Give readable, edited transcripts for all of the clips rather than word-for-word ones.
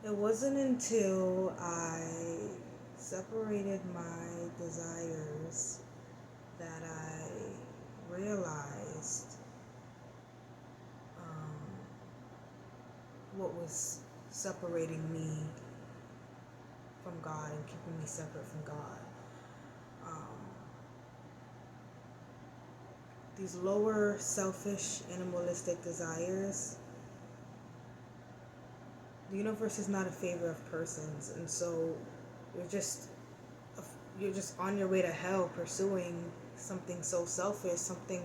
It wasn't until I separated my desires that I realized um, what was separating me from God and keeping me separate from God. Um, these lower, selfish, animalistic desires, the universe is not a favor of persons, and so you're just you're just on your way to hell pursuing something so selfish, something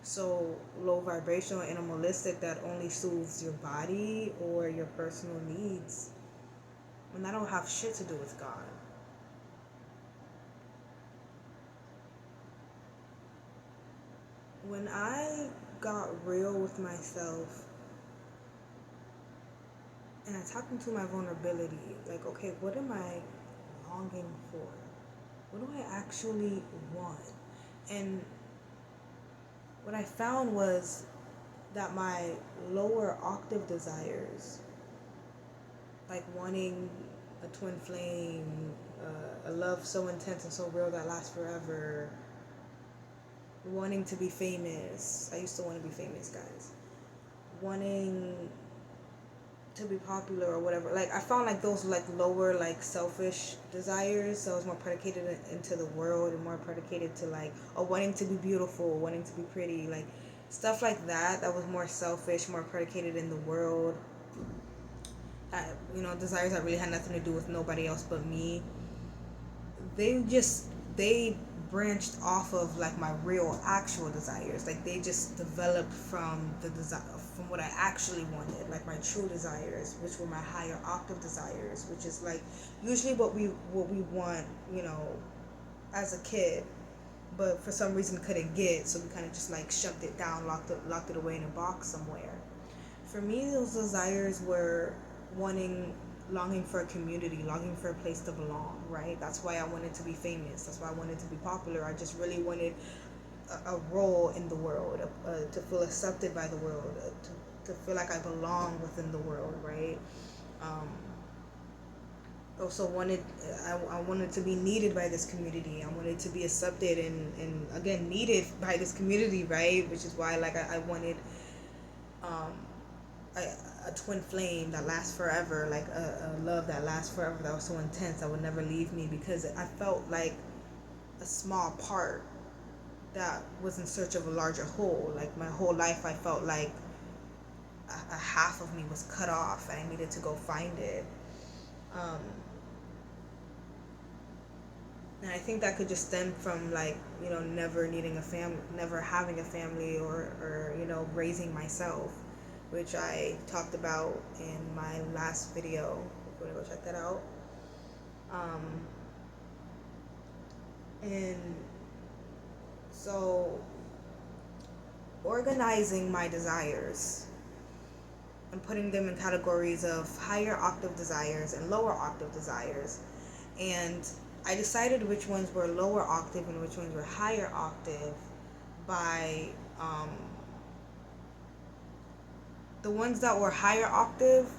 so low vibrational, animalistic that only soothes your body or your personal needs, when that don't have shit to do with God. When I got real with myself and I tapped into my vulnerability, like, okay, what am I longing for? What do I actually want? And what I found was that my lower octave desires, like wanting a twin flame, a love so intense and so real that lasts forever, wanting to be famous. I used to want to be famous, guys. Wanting to be popular or whatever. Like, I found like those like lower, like selfish desires. So I was more predicated into the world and more predicated to like, or wanting to be beautiful, wanting to be pretty, like stuff like that. That was more selfish, more predicated in the world. Desires that really had nothing to do with nobody else but me. They branched off of like my real actual desires. Like, they just developed from the desire, from what I actually wanted, like my true desires, which were my higher octave desires, which is like usually what we want, as a kid, but for some reason couldn't get, so we kind of just like shoved it down, locked it away in a box somewhere. For me, those desires were wanting, longing for a community, longing for a place to belong, right? That's why I wanted to be famous. That's why I wanted to be popular. I just really wanted a role in the world, to feel accepted by the world, to feel like I belong within the world, right? Um, also wanted, I wanted to be needed by this community. I wanted to be accepted and again needed by this community, right? Which is why like I wanted um, a twin flame that lasts forever, like a love that lasts forever, that was so intense that would never leave me, because I felt like a small part that was in search of a larger whole. Like, my whole life I felt like a half of me was cut off and I needed to go find it. um, and I think that could just stem from like, never needing a family, never having a family, or raising myself, which I talked about in my last video. If you want to go check that out. And so, organizing my desires and putting them in categories of higher octave desires and lower octave desires. And I decided which ones were lower octave and which ones were higher octave by the ones that were higher octave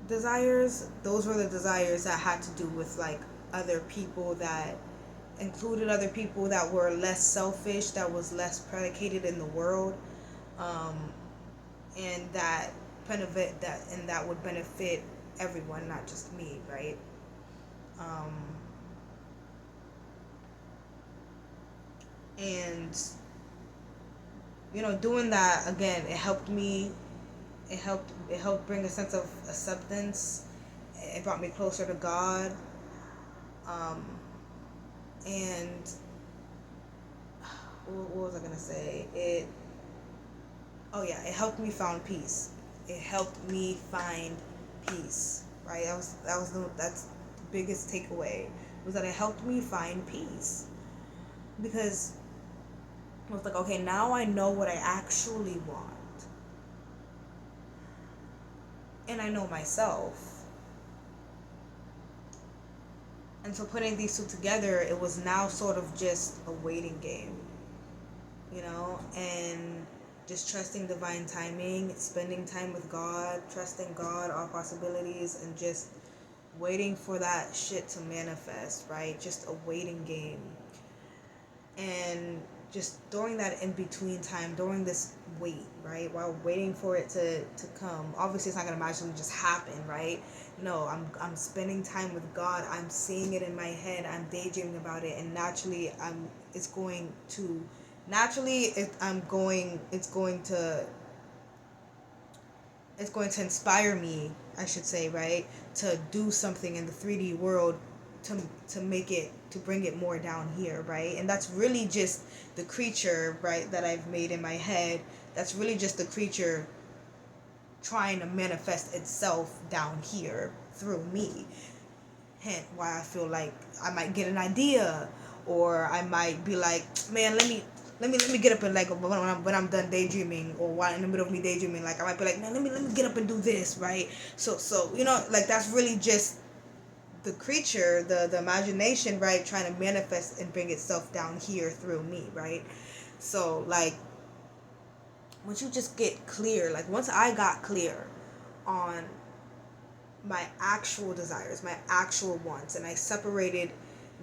desires. Those were the desires that had to do with like other people, that included other people, that were less selfish, that was less predicated in the world, um, and that would benefit everyone, not just me, right? Um, and doing that again, it helped bring a sense of acceptance. It brought me closer to God. um, and what was I gonna say? It helped me find peace. It helped me find peace, right? That's the biggest takeaway, was that it helped me find peace, because I was like, okay, now I know what I actually want, and I know myself. And so putting these two together, it was now sort of just a waiting game, and just trusting divine timing, spending time with God, trusting God, all possibilities, and just waiting for that shit to manifest, right? Just a waiting game. And just during that in between time, during this wait, right, while waiting for it to come, obviously it's not gonna magically just happen, right? No, I'm spending time with God. I'm seeing it in my head. I'm daydreaming about it, and naturally it's going to naturally it, I'm going it's going to inspire me, I should say, right, to do something in the 3D world, to make it, to bring it more down here, right? And that's really just the creature, right, that I've made in my head. That's really just the creature trying to manifest itself down here through me. Hence why I feel like I might get an idea, or I might be like, man, let me get up and, like, when I'm done daydreaming, or while in the middle of me daydreaming, like I might be like, man, let me get up and do this, right? So like that's really just the creature, the imagination, right, trying to manifest and bring itself down here through me, right? So like once you just get clear, like once I got clear on my actual desires, my actual wants, and I separated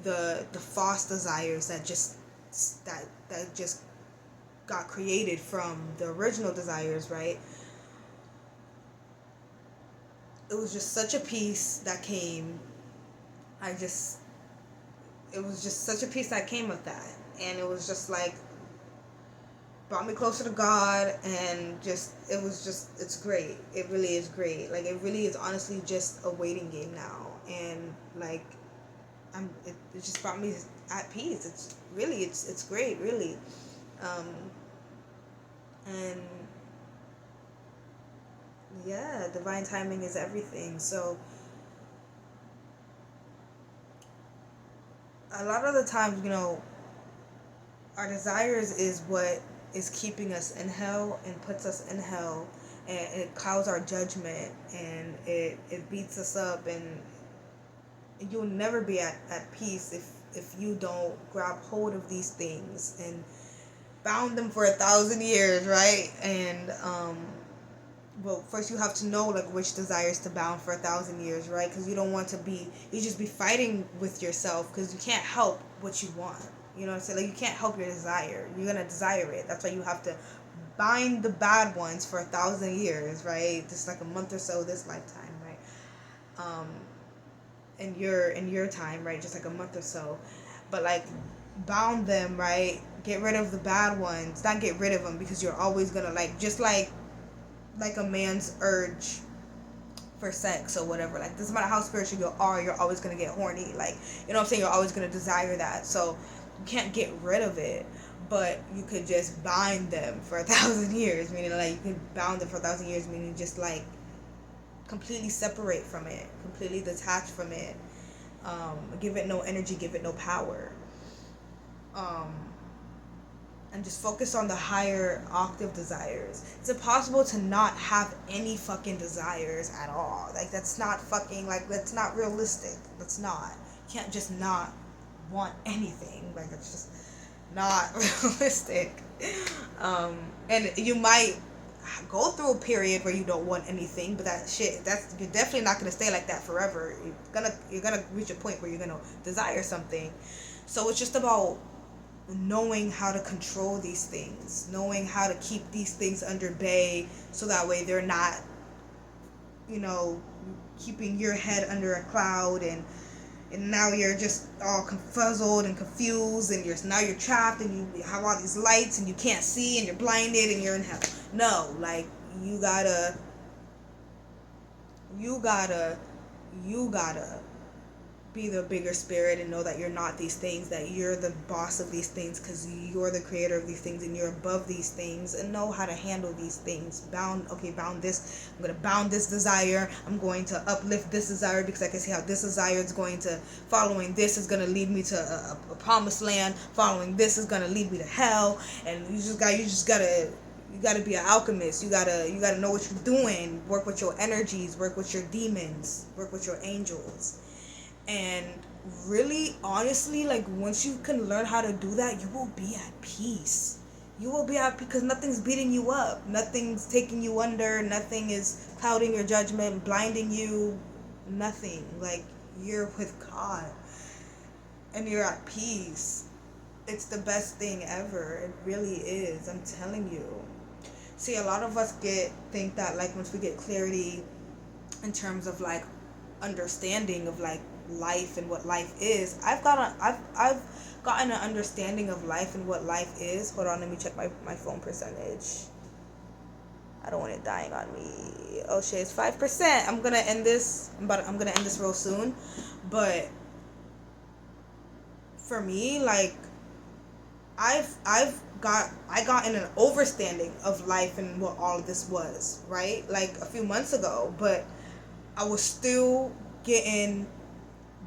the false desires that just got created from the original desires, right? It was just such a peace that came. It was just such a peace that came with that, and it was just like brought me closer to God, and just it's great. It really is great. Like it really is honestly just a waiting game now, and like it just brought me at peace. It's great, really. Um, and yeah, divine timing is everything. So a lot of the times, our desires is what is keeping us in hell and puts us in hell, and it clouds our judgment, and it beats us up, and you'll never be at peace if you don't grab hold of these things and bound them for 1,000 years, right? And well, first you have to know like which desires to bound for 1,000 years, right? Because you don't want to be, you just be fighting with yourself, because you can't help what you want. You know what I'm saying? Like you can't help your desire. You're gonna desire it. That's why you have to bind the bad ones for 1,000 years, right? Just like a month or so this lifetime, right? In your time, right? Just like a month or so, but like bound them, right? Get rid of the bad ones. Not get rid of them, because you're always gonna like, just like a man's urge for sex or whatever. Like doesn't matter how spiritual you are, you're always gonna get horny. Like, you know what I'm saying? You're always gonna desire that. So you can't get rid of it, but you could just bind them for 1,000 years. Meaning like you can bound them for 1,000 years, meaning just like completely separate from it, completely detach from it. Give it no energy, give it no power. And just focus on the higher octave desires. It's impossible to not have any fucking desires at all. Like that's not fucking, like that's not realistic. That's not. You can't just not want anything. Like it's just not realistic. And you might go through a period where you don't want anything, but you're definitely not gonna stay like that forever. You're gonna reach a point where you're gonna desire something. So it's just about knowing how to control these things, knowing how to keep these things under bay, so that way they're not, keeping your head under a cloud, and now you're just all confuzzled and confused, and you're trapped, and you have all these lights and you can't see, and you're blinded, and you're in hell. No, like you gotta be the bigger spirit, and know that you're not these things, that you're the boss of these things, because you're the creator of these things, and you're above these things, and know how to handle these things. Bound this, I'm going to bound this desire, I'm going to uplift this desire, because I can see how this desire is going to, following this is going to lead me to a promised land, following this is going to lead me to hell. And you gotta be an alchemist. You gotta know what you're doing. Work with your energies, work with your demons, work with your angels. And really, honestly, like once you can learn how to do that, you will be at peace. you will be happy because nothing's beating you up, nothing's taking you under, nothing is clouding your judgment, blinding you, nothing. Like, you're with God and you're at peace. It's the best thing ever. It really is. I'm telling you. See, a lot of us think that, like, once we get clarity in terms of like understanding of like life and what life is, I've gotten an understanding of life and what life is. Hold on, let me check my phone percentage. I don't want it dying on me. Oh shit, it's 5%. I'm gonna end this. I'm gonna end this real soon. But for me, like, I got in an overstanding of life and what all of this was, right? Like a few months ago, but I was still getting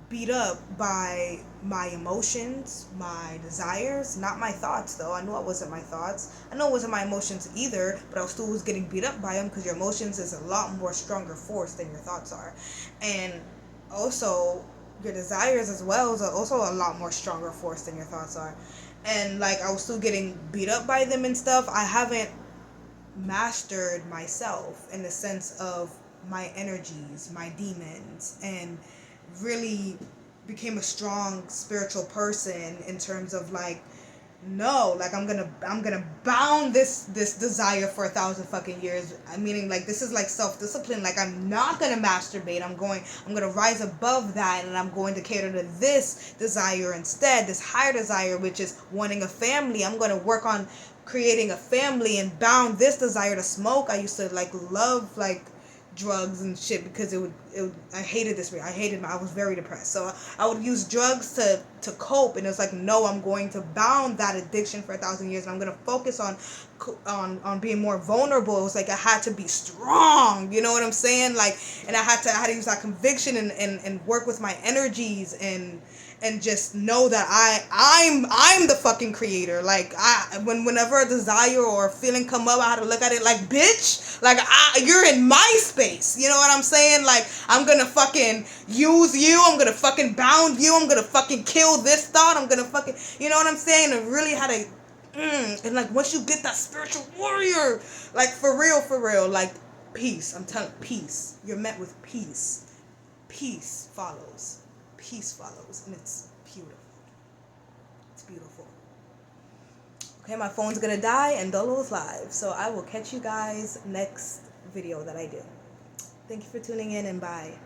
beat up by my emotions, my desires, not my thoughts though. I knew it wasn't my thoughts. I know it wasn't my emotions either, but I still was getting beat up by them because your emotions is a lot more stronger force than your thoughts are. And also your desires as well is also a lot more stronger force than your thoughts are. And like I was still getting beat up by them and stuff. I haven't mastered myself in the sense of my energies, my demons, and really became a strong spiritual person in terms of like, no, like I'm gonna bound this desire for 1,000 fucking years. I meaning like this is like self-discipline. Like I'm not gonna masturbate. I'm gonna rise above that, and I'm going to cater to this desire instead, this higher desire, which is wanting a family. I'm gonna work on creating a family and bound this desire to smoke. I used to like love like drugs and shit because it would I hated this. I was very depressed, so I would use drugs to cope, and it was like, no, I'm going to bound that addiction for 1,000 years, and I'm going to focus on being more vulnerable. It was like I had to be strong, you know what I'm saying? Like, and I had to use that conviction and work with my energies and just know that I'm the fucking creator. Like whenever a desire or a feeling come up, I had to look at it like, bitch, like you're in my space. You know what I'm saying? Like I'm gonna fucking use you. I'm gonna fucking bound you. I'm gonna fucking kill this thought. I'm gonna fucking, you know what I'm saying? And really had to, and like once you get that spiritual warrior, like for real, like peace. I'm telling peace. You're met with peace. Peace follows. Peace follows, and it's beautiful. It's beautiful. Okay, my phone's gonna die and Dolo's live, so I will catch you guys next video that I do. Thank you for tuning in, and bye.